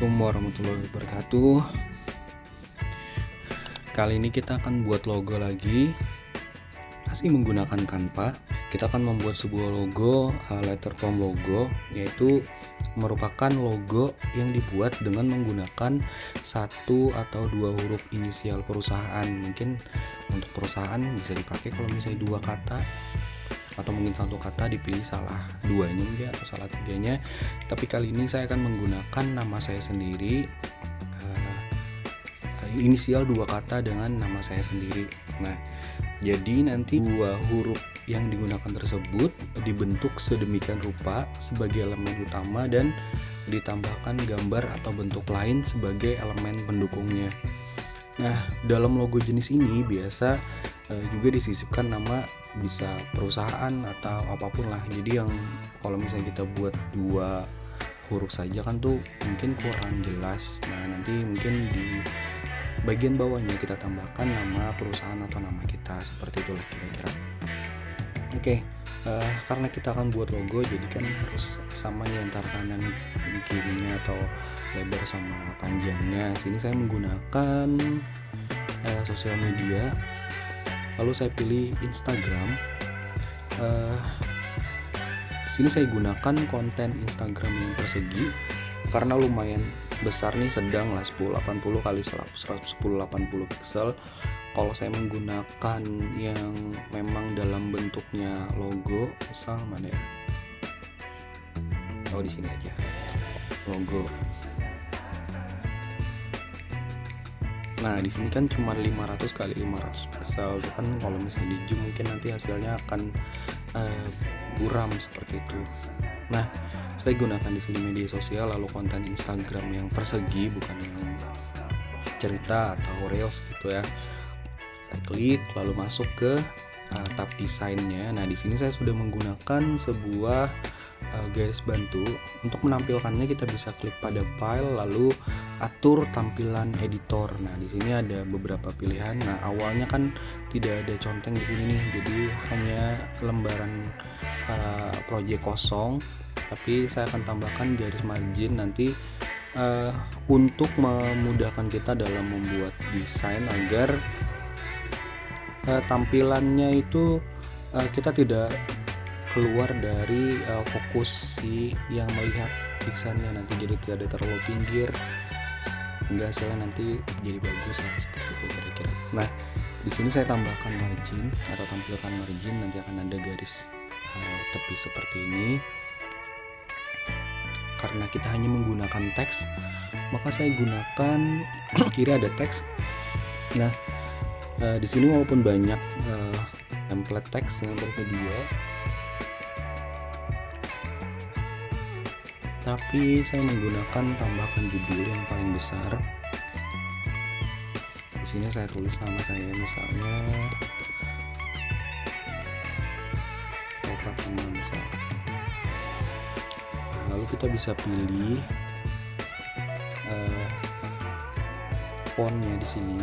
Assalamualaikum warahmatullahi wabarakatuh. Kali ini kita akan buat logo lagi, masih menggunakan Canva. Kita akan membuat sebuah logo, letter form logo, yaitu merupakan logo yang dibuat dengan menggunakan satu atau dua huruf inisial perusahaan. Mungkin untuk perusahaan bisa dipakai kalau misalnya dua kata, atau mungkin satu kata dipilih salah duanya mungkin, atau salah tiganya. Tapi kali ini saya akan menggunakan nama saya sendiri, inisial dua kata dengan nama saya sendiri. Nah, jadi nanti dua huruf yang digunakan tersebut dibentuk sedemikian rupa sebagai elemen utama dan ditambahkan gambar atau bentuk lain sebagai elemen pendukungnya. Nah, dalam logo jenis ini biasa juga disisipkan nama, bisa perusahaan atau apapun lah. Jadi yang kalau misalnya kita buat dua huruf saja kan tuh mungkin kurang jelas. Nah, nanti mungkin di bagian bawahnya kita tambahkan nama perusahaan atau nama kita, seperti itulah kira-kira. Oke, karena kita akan buat logo, jadi kan harus sama nih antara kanan kirinya atau lebar sama panjangnya. Sini saya menggunakan sosial media, lalu saya pilih Instagram. Sini saya gunakan konten Instagram yang persegi karena lumayan besar nih, sedang lah 1080 x 1080 pixel. Kalau saya menggunakan yang memang dalam bentuknya logo, misal mana ya? Oh, di sini aja. Logo. Nah, di sini kan cuma 500 x 500 pixel. Kan kalau misalnya di zoom mungkin nanti hasilnya akan buram seperti itu. Nah, saya gunakan di sini media sosial, lalu konten Instagram yang persegi, bukan yang cerita atau reels gitu ya. Saya klik lalu masuk ke tab desainnya. Nah, di sini saya sudah menggunakan sebuah garis bantu. Untuk menampilkannya kita bisa klik pada file lalu atur tampilan editor. Nah, di sini ada beberapa pilihan. Nah, awalnya kan tidak ada conteng di sini nih, jadi hanya lembaran project kosong. Tapi saya akan tambahkan garis margin nanti untuk memudahkan kita dalam membuat desain agar tampilannya itu kita tidak keluar dari fokus si yang melihat desainnya nanti, jadi tidak ada terlalu pinggir hingga hasilnya nanti jadi bagus lah, seperti itu kira-kira. Nah, di sini saya tambahkan margin atau tampilkan margin, nanti akan ada garis tepi seperti ini. Karena kita hanya menggunakan teks, maka saya gunakan kiri ada teks. Nah, di sini walaupun banyak template teks yang tersedia, tapi saya menggunakan tambahkan judul yang paling besar. Di sini saya tulis nama saya, misalnya Pratama misalnya. Lalu kita bisa pilih fontnya di sini.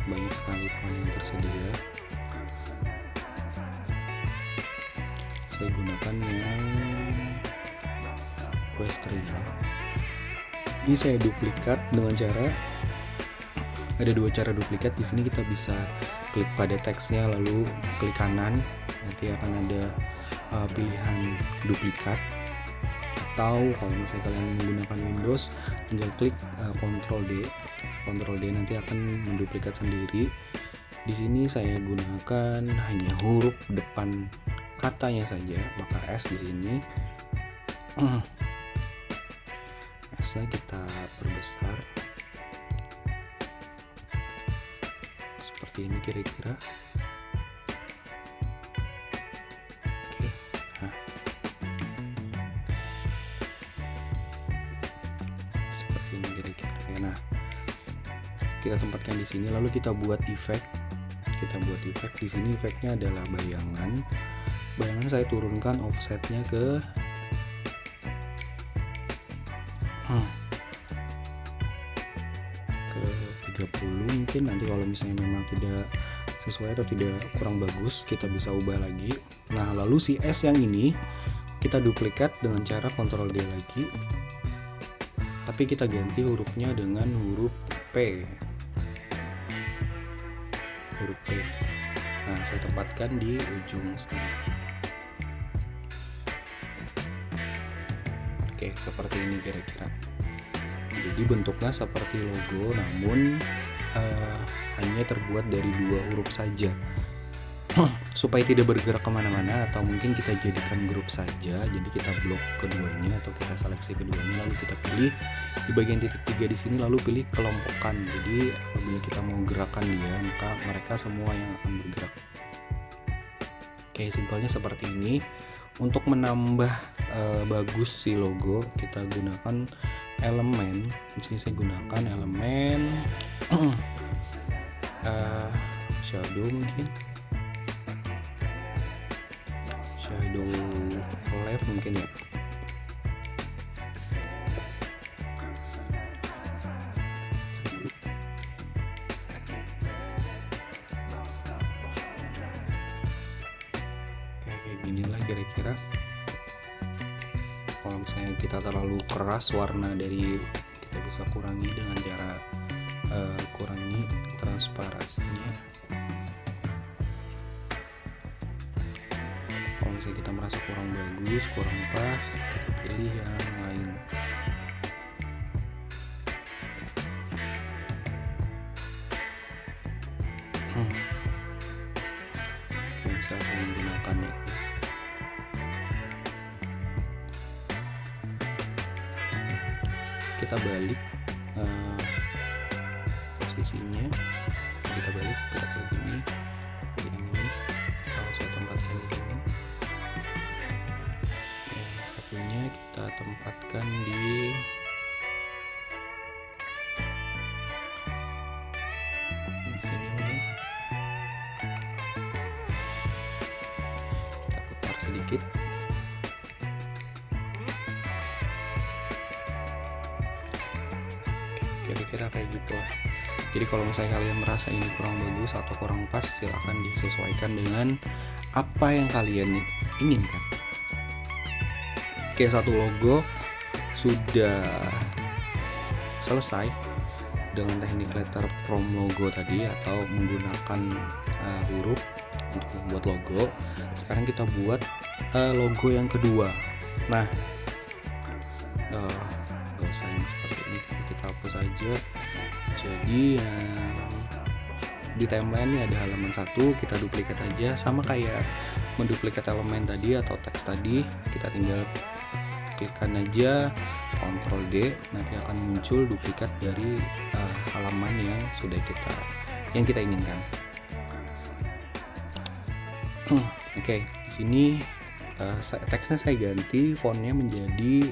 Banyak sekali font yang tersedia. Saya gunakan yang Equestrial. Ini saya duplikat dengan cara, ada dua cara duplikat. Di sini kita bisa klik pada teksnya lalu klik kanan, nanti akan ada pilihan duplikat. Atau kalau misalnya kalian menggunakan Windows, tinggal klik Ctrl D nanti akan menduplikat sendiri. Di sini saya gunakan hanya huruf depan katanya saja, maka S di sini. S-nya kita perbesar seperti ini kira-kira. Oke. Nah, seperti ini kira-kira. Nah, kita tempatkan di sini, lalu kita buat efek. Di sini efeknya adalah bayangan. Bayangan saya turunkan offsetnya ke 30 mungkin. Nanti kalau misalnya memang tidak sesuai atau tidak kurang bagus, kita bisa ubah lagi. Nah, lalu si S yang ini kita duplikat dengan cara Ctrl D lagi, tapi kita ganti hurufnya dengan huruf P. Huruf P. Nah, saya tempatkan di ujung sini. Oke, seperti ini kira-kira. Jadi bentuknya seperti logo, namun hanya terbuat dari 2 huruf saja. Supaya tidak bergerak kemana-mana, atau mungkin kita jadikan grup saja, jadi kita blok keduanya atau kita seleksi keduanya, lalu kita pilih di bagian titik 3 di sini, lalu pilih kelompokan. Jadi apabila kita mau gerakan dia, maka mereka semua yang akan bergerak. Oke, simpelnya seperti ini. Untuk menambah bagus si logo, kita gunakan elemen. Di sini saya gunakan elemen shadow, mungkin shadow left mungkin ya. Kayak ginilah kira-kira. Kalau misalnya kita terlalu keras warna dari, kita bisa kurangi dengan cara kurangi transparansinya. Kalau misalnya kita merasa kurang bagus, kurang pas, kita pilih yang lain. Oke, bisa saya menggunakan ya. Kita balik posisinya, kita balik pilih ini, pilih yang ini. Kalau saya tempatkan di sini, yang satunya kita tempatkan di sini mungkin. Kita putar sedikit. Kira-kira kayak gitu lah. Jadi kalau misalnya kalian merasa ini kurang bagus atau kurang pas, silahkan disesuaikan dengan apa yang kalian inginkan. Oke, satu logo sudah selesai dengan teknik letter from logo tadi, atau menggunakan huruf untuk membuat logo. Sekarang kita buat logo yang kedua. Nah, gak usah yang seperti ini, kita hapus aja. Jadi yang di timeline ini ada halaman 1, kita duplikat aja, sama kayak menduplikat elemen tadi atau teks tadi. Kita tinggal klikkan aja Ctrl D, nanti akan muncul duplikat dari halaman yang sudah kita inginkan. Oke, di sini teksnya saya ganti fontnya menjadi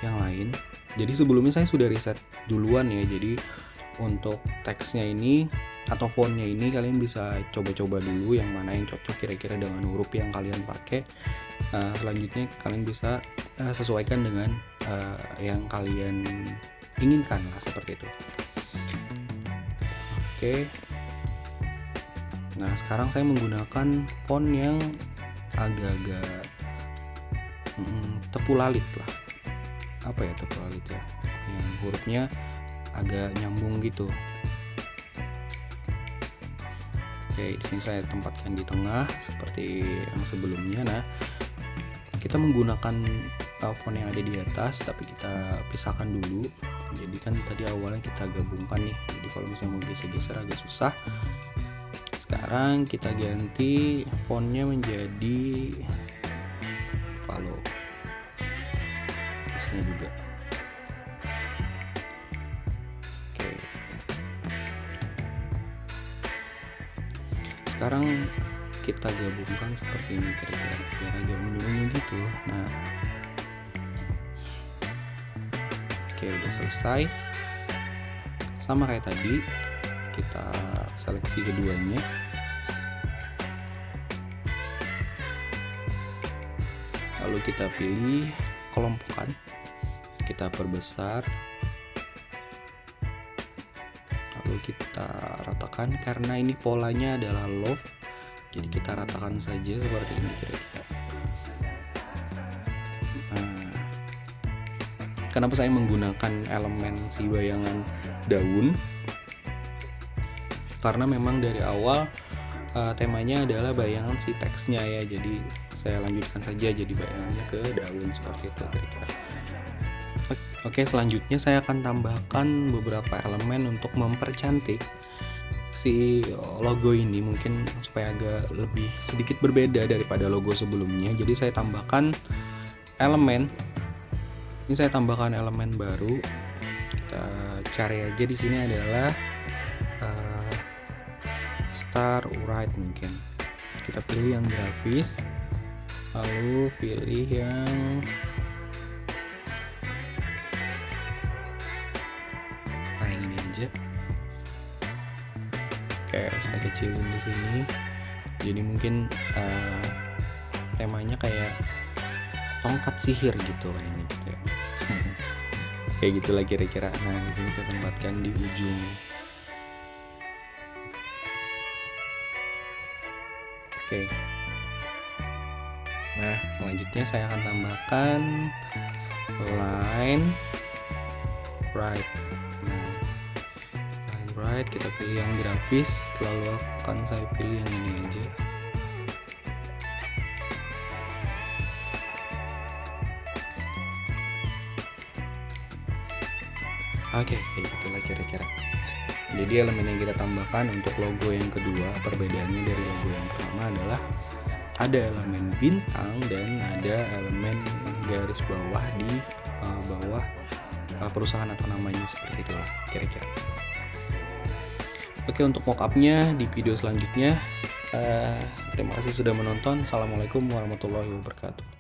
yang lain. Jadi sebelumnya saya sudah riset duluan ya. Jadi untuk teksnya ini atau fontnya ini kalian bisa coba-coba dulu yang mana yang cocok kira-kira dengan huruf yang kalian pakai. Selanjutnya kalian bisa sesuaikan dengan yang kalian inginkan lah, seperti itu. Oke. Nah, sekarang saya menggunakan font yang agak-agak tepulalit lah. Apa ya tepulalit ya? Yang hurufnya agak nyambung gitu. Oke, di sini saya tempatkan di tengah seperti yang sebelumnya. Nah, kita menggunakan font yang ada di atas, tapi kita pisahkan dulu. Jadi kan tadi awalnya kita gabungkan nih. Jadi kalau misalnya mau geser-geser agak susah. Sekarang kita ganti fontnya menjadi follow. S-nya juga. Oke. Sekarang kita gabungkan seperti ini kira-kira, biar agak unyu-unyu gitu. Nah, oke, udah selesai. Sama kayak tadi, kita seleksi keduanya. Lalu kita pilih kelompokan, kita perbesar, lalu kita ratakan. Karena ini polanya adalah love, jadi kita ratakan saja seperti ini kira-kira. Kenapa saya menggunakan elemen si bayangan daun? Karena memang dari awal temanya adalah bayangan si teksnya ya, jadi saya lanjutkan saja jadi bayangannya ke daun seperti itu kira-kira. Oke, selanjutnya saya akan tambahkan beberapa elemen untuk mempercantik si logo ini, mungkin supaya agak lebih sedikit berbeda daripada logo sebelumnya. Jadi saya tambahkan elemen. Ini saya tambahkan elemen baru. Kita cari aja di sini adalah star write mungkin. Kita pilih yang grafis, lalu pilih yang ini aja. Oke, saya kecilin di sini. Jadi mungkin temanya kayak tongkat sihir gitu kayaknya gitu ya. Kayak gitulah kira-kira. Nah, di sini saya tempatkan di ujung. Oke. Nah, selanjutnya saya akan tambahkan line bright. Nah, line bright kita pilih yang grafis, lalu akan saya pilih yang ini aja. Oke, kayak gitulah kira-kira. Jadi elemen yang kita tambahkan untuk logo yang kedua, perbedaannya dari logo yang pertama adalah ada elemen bintang dan ada elemen garis bawah di bawah perusahaan atau namanya, seperti itulah kira-kira. Oke, untuk mockupnya di video selanjutnya. Terima kasih sudah menonton. Assalamualaikum warahmatullahi wabarakatuh.